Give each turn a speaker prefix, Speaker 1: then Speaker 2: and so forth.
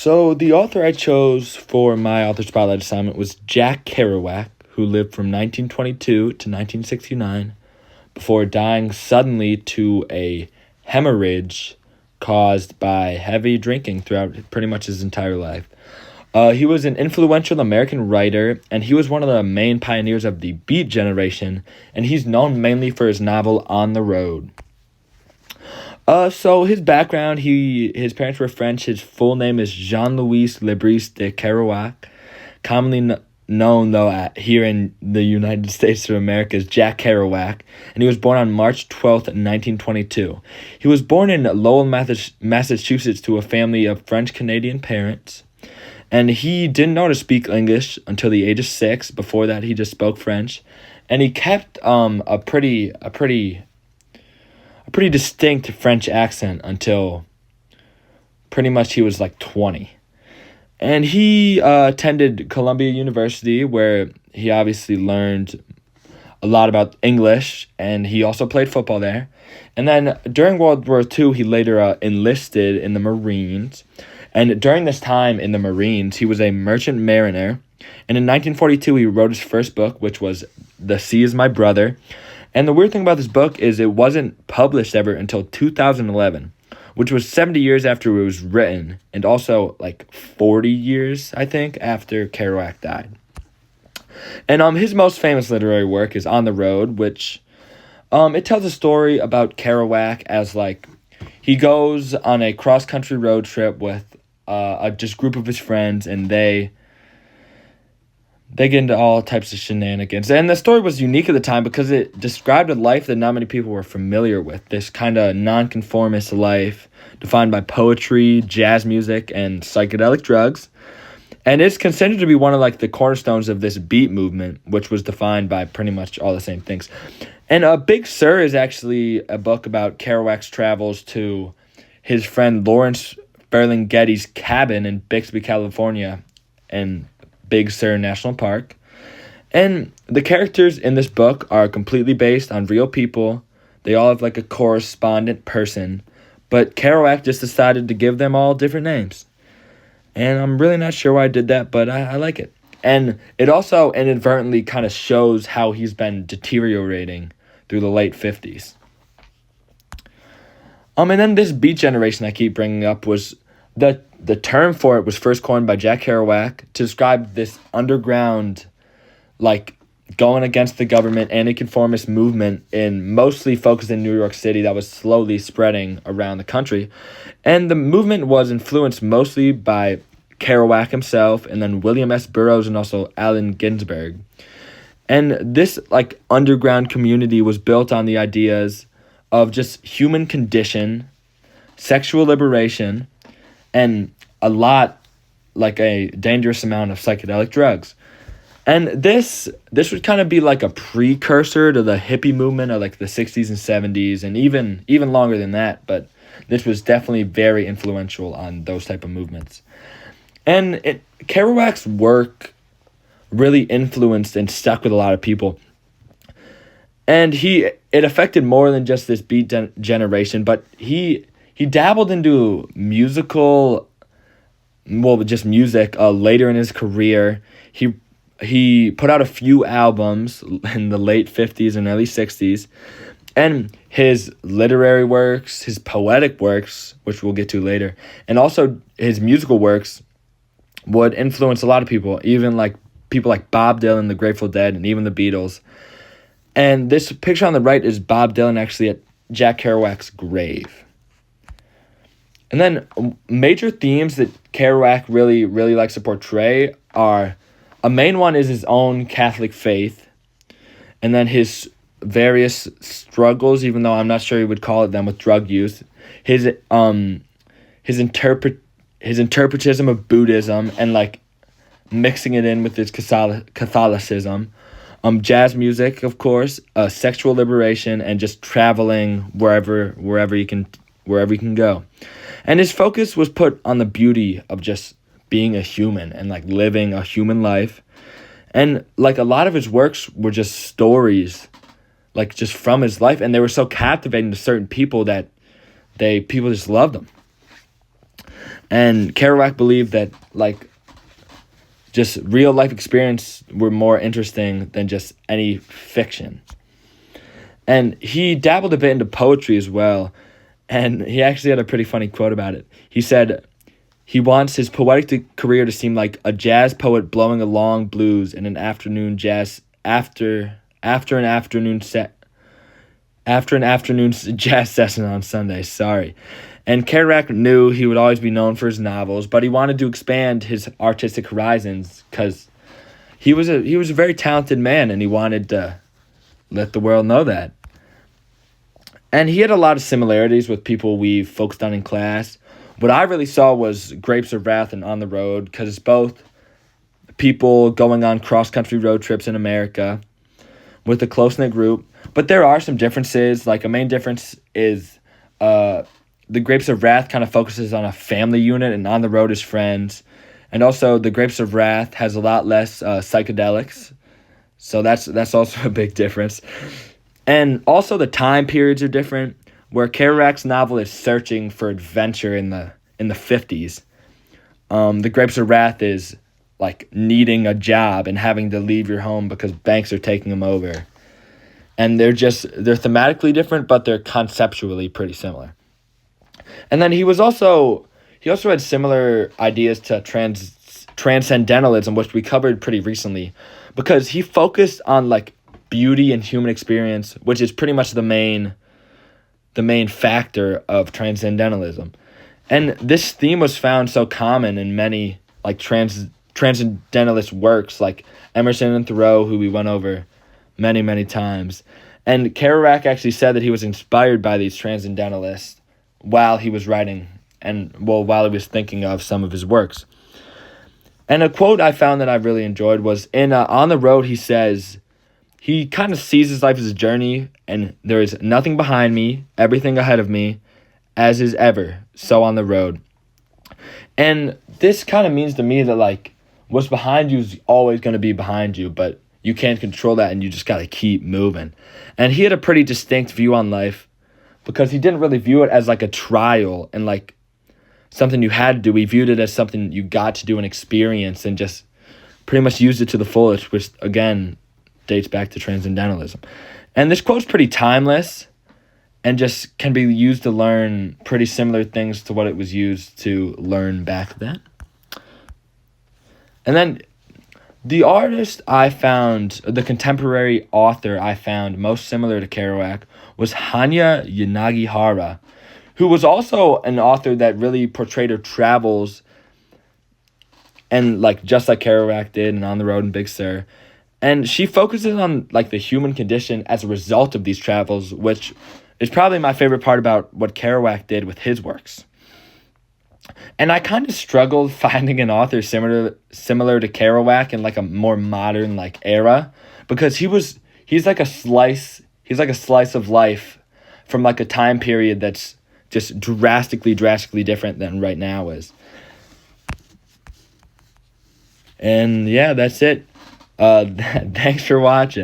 Speaker 1: So the author I chose for my author spotlight assignment was Jack Kerouac, who lived from 1922 to 1969 before dying suddenly to a hemorrhage caused by heavy drinking throughout pretty much his entire life. He was an influential American writer, and he was one of the main pioneers of the Beat generation, and he's known mainly for his novel On the Road. So his background, his parents were French. His full name is Jean-Louis Lebris de Kerouac, commonly known, though, here in the United States of America as Jack Kerouac, and he was born on March 12th, 1922. He was born in Lowell, Massachusetts, to a family of French-Canadian parents, and he didn't know how to speak English until the age of 6. Before that, he just spoke French, and he kept a pretty distinct French accent until pretty much he was like 20. And he attended Columbia University, where he obviously learned a lot about English, and he also played football there. And then during World War II, he later enlisted in the Marines. And during this time in the Marines, he was a merchant mariner. And in 1942, he wrote his first book, which was The Sea is My Brother. And the weird thing about this book is it wasn't published ever until 2011, which was 70 years after it was written, and also like 40 years, I think, after Kerouac died. And his most famous literary work is On the Road, which it tells a story about Kerouac as like he goes on a cross-country road trip with a just group of his friends, and they get into all types of shenanigans. And the story was unique at the time because it described a life that not many people were familiar with. This kind of nonconformist life defined by poetry, jazz music, and psychedelic drugs. And it's considered to be one of like the cornerstones of this beat movement, which was defined by pretty much all the same things. And Big Sur is actually a book about Kerouac's travels to his friend Lawrence Ferlinghetti's cabin in Bixby, California, and Big Sur National Park. And the characters in this book are completely based on real people. They all have like a correspondent person, but Kerouac just decided to give them all different names. And I'm really not sure why I did that, but I like it. And it also inadvertently kind of shows how he's been deteriorating through the late 50s. And then this beat generation I keep bringing up was the term for it was first coined by Jack Kerouac to describe this underground, like, going against the government, anti-conformist movement mostly focused in New York City that was slowly spreading around the country. And the movement was influenced mostly by Kerouac himself, and then William S. Burroughs, and also Allen Ginsberg. And this, like, underground community was built on the ideas of just human condition, sexual liberation, and a dangerous amount of psychedelic drugs. And this would kind of be like a precursor to the hippie movement of like the 60s and 70s, and even longer than that, but this was definitely very influential on those type of movements. And Kerouac's work really influenced and stuck with a lot of people. And it affected more than just this beat generation, but he dabbled into music later in his career. He put out a few albums in the late 50s and early 60s. And his literary works, his poetic works, which we'll get to later, and also his musical works would influence a lot of people, even like people like Bob Dylan, the Grateful Dead, and even the Beatles. And this picture on the right is Bob Dylan actually at Jack Kerouac's grave. And then major themes that Kerouac really, really likes to portray are, a main one is his own Catholic faith, and then his various struggles, even though I'm not sure he would call it them, with drug use, his interpretism of Buddhism, and like mixing it in with his Catholicism, jazz music, of course, sexual liberation, and just traveling wherever you can go. And his focus was put on the beauty of just being a human and like living a human life. And like a lot of his works were just stories, like just from his life, and they were so captivating to certain people that people just loved them. And Kerouac believed that like just real life experience were more interesting than just any fiction. And he dabbled a bit into poetry as well. And he actually had a pretty funny quote about it. He said he wants his poetic career to seem like a jazz poet blowing a long blues in an afternoon jazz after an afternoon's jazz session on Sunday. Sorry. And Kerouac knew he would always be known for his novels, but he wanted to expand his artistic horizons because he was a very talented man, and he wanted to let the world know that. And he had a lot of similarities with people we focused on in class. What I really saw was Grapes of Wrath and On the Road, because it's both people going on cross-country road trips in America with a close-knit group. But there are some differences. Like, a main difference is the Grapes of Wrath kind of focuses on a family unit, and On the Road is friends. And also, the Grapes of Wrath has a lot less psychedelics. So that's also a big difference. And also the time periods are different, where Kerouac's novel is searching for adventure in the 50s. The Grapes of Wrath is like needing a job and having to leave your home because banks are taking them over. And they're thematically different, but they're conceptually pretty similar. And then he also had similar ideas to transcendentalism, which we covered pretty recently, because he focused on like beauty and human experience, which is pretty much the main factor of transcendentalism. And this theme was found so common in many like transcendentalist works like Emerson and Thoreau, who we went over many, many times. And Kerouac actually said that he was inspired by these transcendentalists while he was writing while he was thinking of some of his works. And a quote I found that I really enjoyed was in On the Road. He says he kind of sees his life as a journey, and there is nothing behind me, everything ahead of me, as is ever, so on the road. And this kind of means to me that like what's behind you is always going to be behind you, but you can't control that, and you just got to keep moving. And he had a pretty distinct view on life, because he didn't really view it as like a trial and like something you had to do. He viewed it as something you got to do and experience, and just pretty much used it to the fullest, which again dates back to transcendentalism. And this quote's pretty timeless and just can be used to learn pretty similar things to what it was used to learn back then. And then the contemporary author I found most similar to Kerouac was Hanya Yanagihara, who was also an author that really portrayed her travels, and like just like Kerouac did and On the Road and Big Sur. And she focuses on like the human condition as a result of these travels, which is probably my favorite part about what Kerouac did with his works. And I kind of struggled finding an author similar to Kerouac in like a more modern like era, because he's like a slice of life from like a time period that's just drastically different than right now is. And yeah, that's it. Thanks for watching.